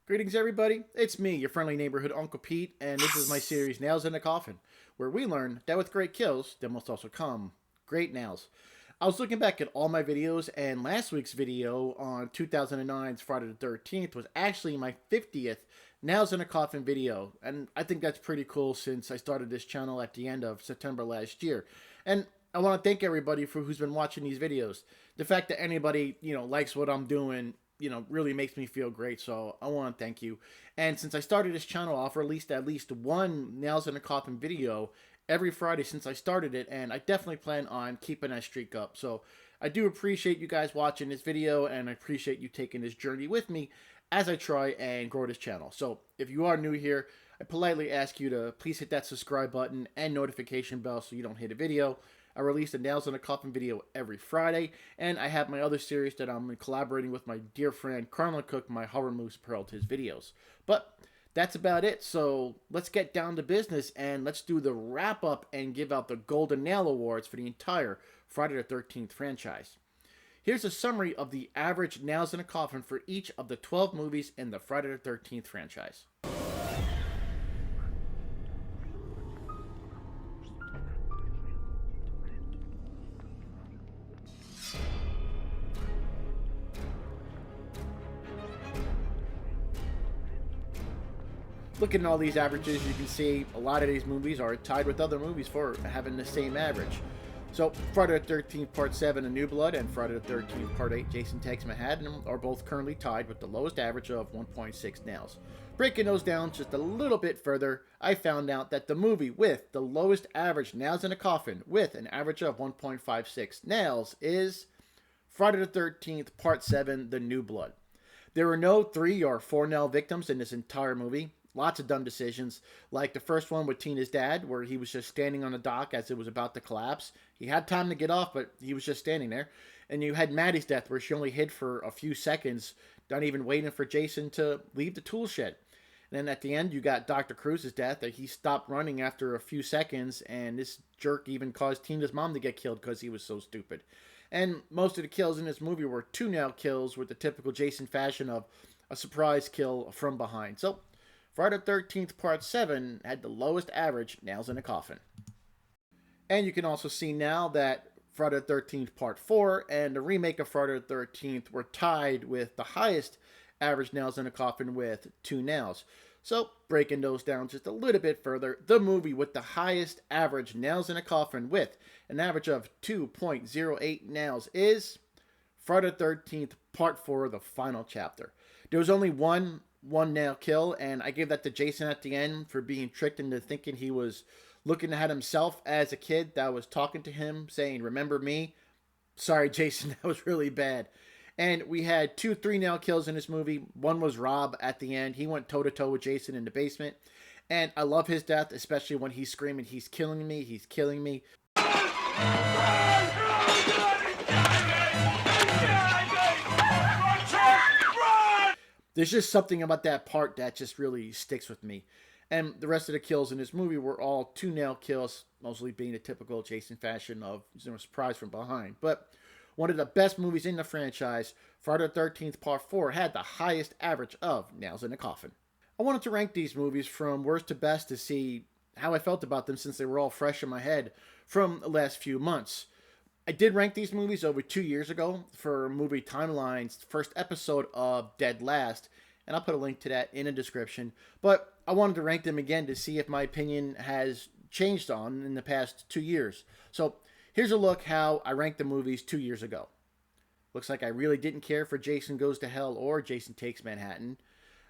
Greetings everybody, it's me, your friendly neighborhood Uncle Pete, and this is my series Nails in a Coffin, where we learn that with great kills, there must also come great nails. I was looking back at all my videos, and last week's video on 2009's Friday the 13th was actually my 50th Nails in a Coffin video, and I think that's pretty cool since I started this channel at the end of September last year. And I want to thank everybody for who's been watching these videos. The fact that anybody, likes what I'm doing, really makes me feel great, so I want to thank you. And since I started this channel, I've released at least one Nails in a Coffin video every Friday since I started it, and I definitely plan on keeping that streak up. So I do appreciate you guys watching this video, and I appreciate you taking this journey with me as I try and grow this channel. So if you are new here, I politely ask you to please hit that subscribe button and notification bell so you don't hit a video. I release a Nails in a Coffin video every Friday, and I have my other series that I'm collaborating with my dear friend Carlin Cook, my horror moose pearl, to his videos. But that's about it, so let's get down to business and let's do the wrap up and give out the Golden Nail Awards for the entire Friday the 13th franchise. Here's a summary of the average Nails in a Coffin for each of the 12 movies in the Friday the 13th franchise. Looking at all these averages, you can see a lot of these movies are tied with other movies for having the same average. So, Friday the 13th Part 7, A New Blood, and Friday the 13th Part 8, Jason Takes Manhattan, are both currently tied with the lowest average of 1.6 nails. Breaking those down just a little bit further, I found out that the movie with the lowest average nails in a coffin, with an average of 1.56 nails, is Friday the 13th Part 7, The New Blood. There were no 3 or 4 nail victims in this entire movie. Lots of dumb decisions, like the first one with Tina's dad, where he was just standing on the dock as it was about to collapse. He had time to get off, but he was just standing there. And you had Maddie's death, where she only hid for a few seconds, not even waiting for Jason to leave the tool shed. And then at the end, you got Dr. Cruz's death, that he stopped running after a few seconds, and this jerk even caused Tina's mom to get killed because he was so stupid. And most of the kills in this movie were 2 nail kills with the typical Jason fashion of a surprise kill from behind. So Friday the 13th Part 7 had the lowest average nails in a coffin. And you can also see now that Friday the 13th Part 4 and the remake of Friday the 13th were tied with the highest average nails in a coffin with 2 nails. So, breaking those down just a little bit further, the movie with the highest average nails in a coffin with an average of 2.08 nails is Friday the 13th Part 4, The Final Chapter. There was only one nail kill, and I gave that to Jason at the end for being tricked into thinking he was looking at himself as a kid that was talking to him, saying, "Remember me?" Sorry, Jason, that was really bad. And we had 2 3-nail kills in this movie. One was Rob at the end. He went toe-to-toe with Jason in the basement. And I love his death, especially when he's screaming, "He's killing me, he's killing me." There's just something about that part that just really sticks with me. And the rest of the kills in this movie were all 2-nail kills, mostly being a typical Jason fashion of surprise from behind. But one of the best movies in the franchise, Friday the 13th Part 4, had the highest average of nails in a coffin. I wanted to rank these movies from worst to best to see how I felt about them since they were all fresh in my head from the last few months. I did rank these movies over 2 years ago for Movie Timeline's first episode of Dead Last, and I'll put a link to that in the description. But I wanted to rank them again to see if my opinion has changed on in the past 2 years. So here's a look how I ranked the movies 2 years ago. Looks like I really didn't care for Jason Goes to Hell or Jason Takes Manhattan.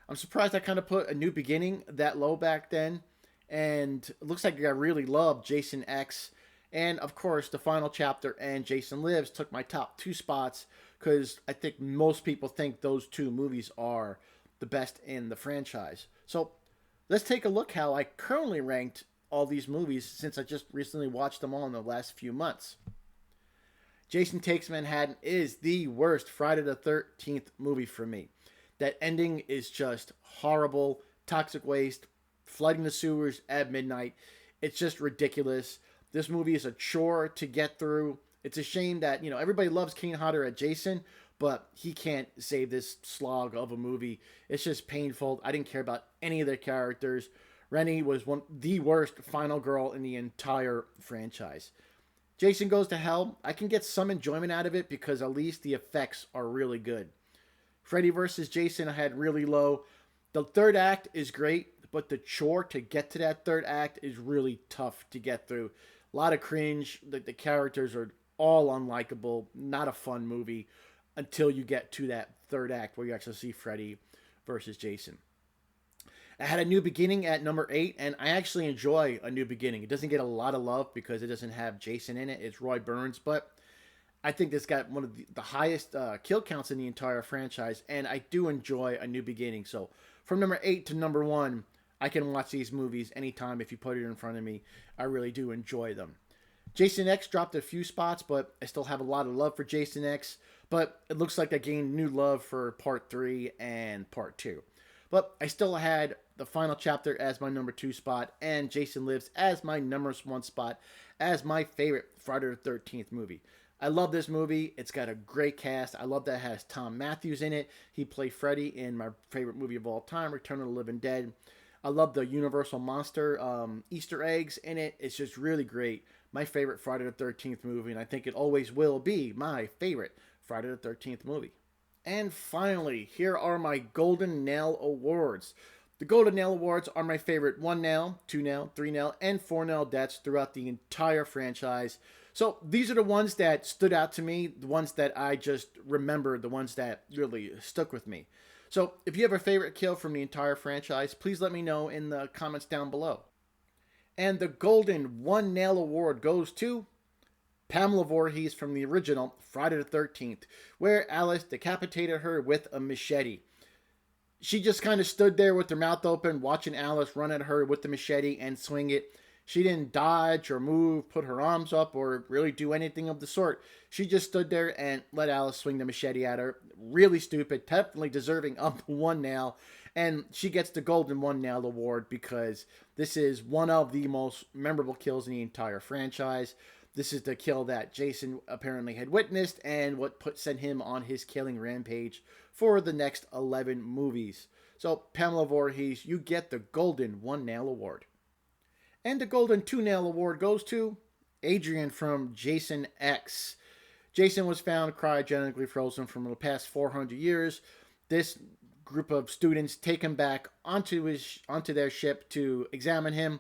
I'm surprised I kind of put A New Beginning that low back then. And it looks like I really loved Jason X. And, of course, The Final Chapter and Jason Lives took my top 2 spots because I think most people think those 2 movies are the best in the franchise. So let's take a look how I currently ranked all these movies since I just recently watched them all in the last few months. Jason Takes Manhattan is the worst Friday the 13th movie for me. That ending is just horrible. Toxic waste, flooding the sewers at midnight. It's just ridiculous. This movie is a chore to get through. It's a shame that, everybody loves Kane Hodder at Jason, but he can't save this slog of a movie. It's just painful. I didn't care about any of the characters. Rennie was the worst final girl in the entire franchise. Jason Goes to Hell, I can get some enjoyment out of it because at least the effects are really good. Freddy vs. Jason I had really low. The third act is great, but the chore to get to that third act is really tough to get through. A lot of cringe. The characters are all unlikable. Not a fun movie until you get to that third act where you actually see Freddy versus Jason. I had A New Beginning at number 8, and I actually enjoy A New Beginning. It doesn't get a lot of love because it doesn't have Jason in it. It's Roy Burns, but I think this got one of the highest kill counts in the entire franchise, and I do enjoy A New Beginning. So from number 8 to number 1, I can watch these movies anytime if you put it in front of me. I really do enjoy them. Jason X dropped a few spots, but I still have a lot of love for Jason X. But it looks like I gained new love for Part 3 and Part 2. But I still had the final chapter as my number 2 spot, and Jason Lives as my number 1 spot, as my favorite Friday the 13th movie. I love this movie. It's got a great cast. I love that it has Tom Matthews in it. He played Freddy in my favorite movie of all time, Return of the Living Dead. I love the Universal Monster Easter eggs in it. It's just really great. My favorite Friday the 13th movie, and I think it always will be my favorite Friday the 13th movie. And finally, here are my Golden Nail Awards. The Golden Nail Awards are my favorite 1 nail, 2 nail, 3 nail, and 4 nail deaths throughout the entire franchise. So these are the ones that stood out to me, the ones that I just remembered, the ones that really stuck with me. So if you have a favorite kill from the entire franchise, please let me know in the comments down below. And the Golden 1 Nail Award goes to Pamela Voorhees from the original Friday the 13th, where Alice decapitated her with a machete. She just kind of stood there with her mouth open, watching Alice run at her with the machete and swing it. She didn't dodge or move, put her arms up, or really do anything of the sort. She just stood there and let Alice swing the machete at her. Really stupid, definitely deserving of 1 nail. And she gets the Golden 1 Nail Award because this is one of the most memorable kills in the entire franchise. This is the kill that Jason apparently had witnessed and what sent him on his killing rampage for the next 11 movies. So, Pamela Voorhees, you get the Golden 1 Nail Award. And the Golden 2 Nail Award goes to Adrian from Jason X. Jason was found cryogenically frozen from the past 400 years. This group of students take him back onto their ship to examine him.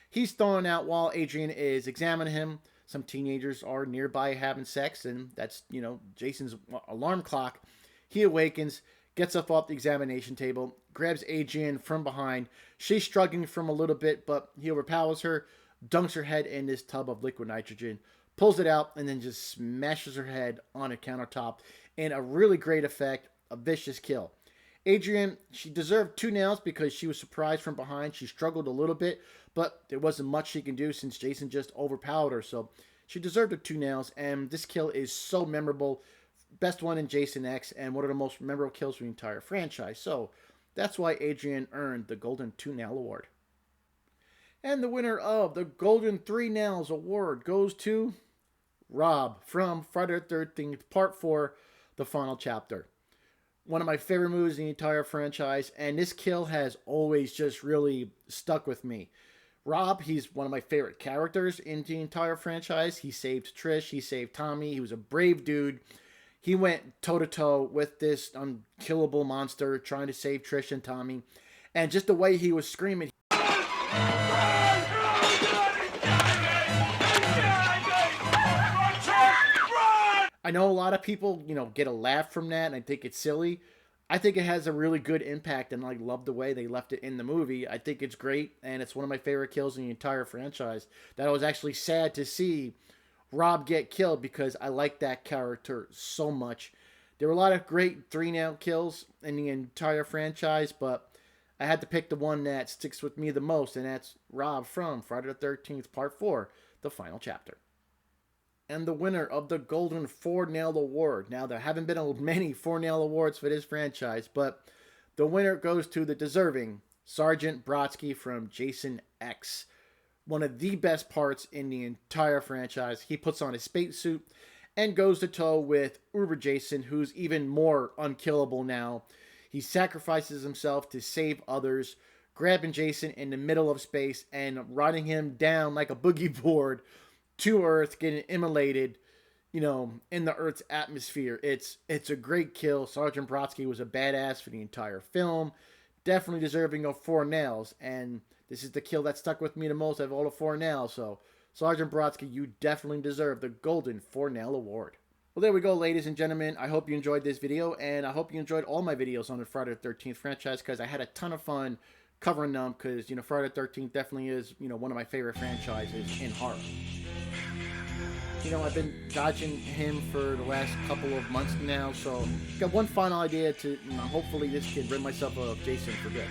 He's thrown out while Adrian is examining him. Some teenagers are nearby having sex, and that's, Jason's alarm clock. He awakens, gets up off the examination table, grabs Adrian from behind. She's struggling from a little bit, but he overpowers her, dunks her head in this tub of liquid nitrogen, pulls it out, and then just smashes her head on a countertop in a really great effect, a vicious kill. Adrian, she deserved 2 nails because she was surprised from behind. She struggled a little bit, but there wasn't much she can do since Jason just overpowered her. So she deserved the 2 nails, and this kill is so memorable. Best one in Jason X, and one of the most memorable kills for the entire franchise. So that's why Adrian earned the Golden 2 Nail Award. And the winner of the Golden 3 Nails Award goes to Rob from Friday the 13th, Part 4, the final chapter. One of my favorite movies in the entire franchise, and this kill has always just really stuck with me. Rob, he's one of my favorite characters in the entire franchise. He saved Trish, he saved Tommy, he was a brave dude. He went toe-to-toe with this unkillable monster trying to save Trish and Tommy. And just the way he was screaming. I know a lot of people, get a laugh from that, and I think it's silly. I think it has a really good impact, and I love the way they left it in the movie. I think it's great, and it's one of my favorite kills in the entire franchise. That was actually sad to see Rob get killed because I like that character so much. There were a lot of great 3-nail kills in the entire franchise, but I had to pick the one that sticks with me the most, and that's Rob from Friday the 13th, Part 4, the final chapter. And the winner of the Golden 4-Nail Award. Now, there haven't been many 4-Nail Awards for this franchise, but the winner goes to the deserving Sergeant Brodsky from Jason X. one of the best parts in the entire franchise. He puts on his spacesuit and goes to toe with Uber Jason, who's even more unkillable now. He sacrifices himself to save others, grabbing Jason in the middle of space and riding him down like a boogie board to Earth, getting immolated, in the Earth's atmosphere. It's a great kill. Sergeant Brodsky was a badass for the entire film. Definitely deserving of 4 nails. And this is the kill that stuck with me the most of all the 4 nails. So, Sergeant Brodsky, you definitely deserve the Golden 4-Nail Award. Well, there we go, ladies and gentlemen. I hope you enjoyed this video, and I hope you enjoyed all my videos on the Friday the 13th franchise, because I had a ton of fun covering them, because, Friday the 13th definitely is, one of my favorite franchises in horror. I've been dodging him for the last couple of months now, so got one final idea to, hopefully this can rid myself of Jason for good.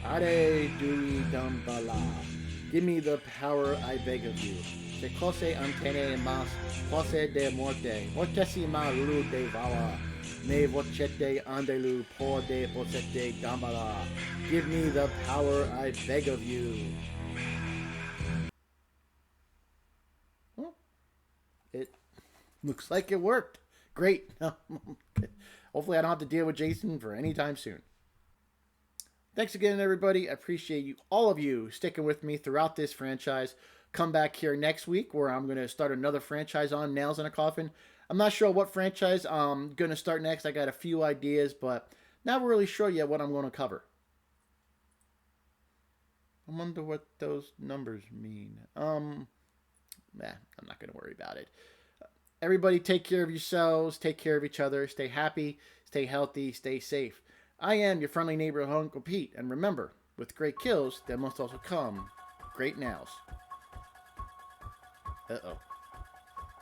Are Dewey Dumbala. Give me the power, I beg of you. Se cose antene mas, cose de morte, mortesima lu de vala, me vocete andelu por de posete gambala. Give me the power, I beg of you. Well, it looks like it worked. Great. Hopefully I don't have to deal with Jason for any time soon. Thanks again, everybody. I appreciate you, all of you, sticking with me throughout this franchise. Come back here next week where I'm going to start another franchise on Nails in a Coffin. I'm not sure what franchise I'm going to start next. I got a few ideas, but not really sure yet what I'm going to cover. I wonder what those numbers mean. I'm not going to worry about it. Everybody take care of yourselves, take care of each other, stay happy, stay healthy, stay safe. I am your friendly neighbor, Uncle Pete, and remember, with great kills, there must also come great nails. Uh-oh.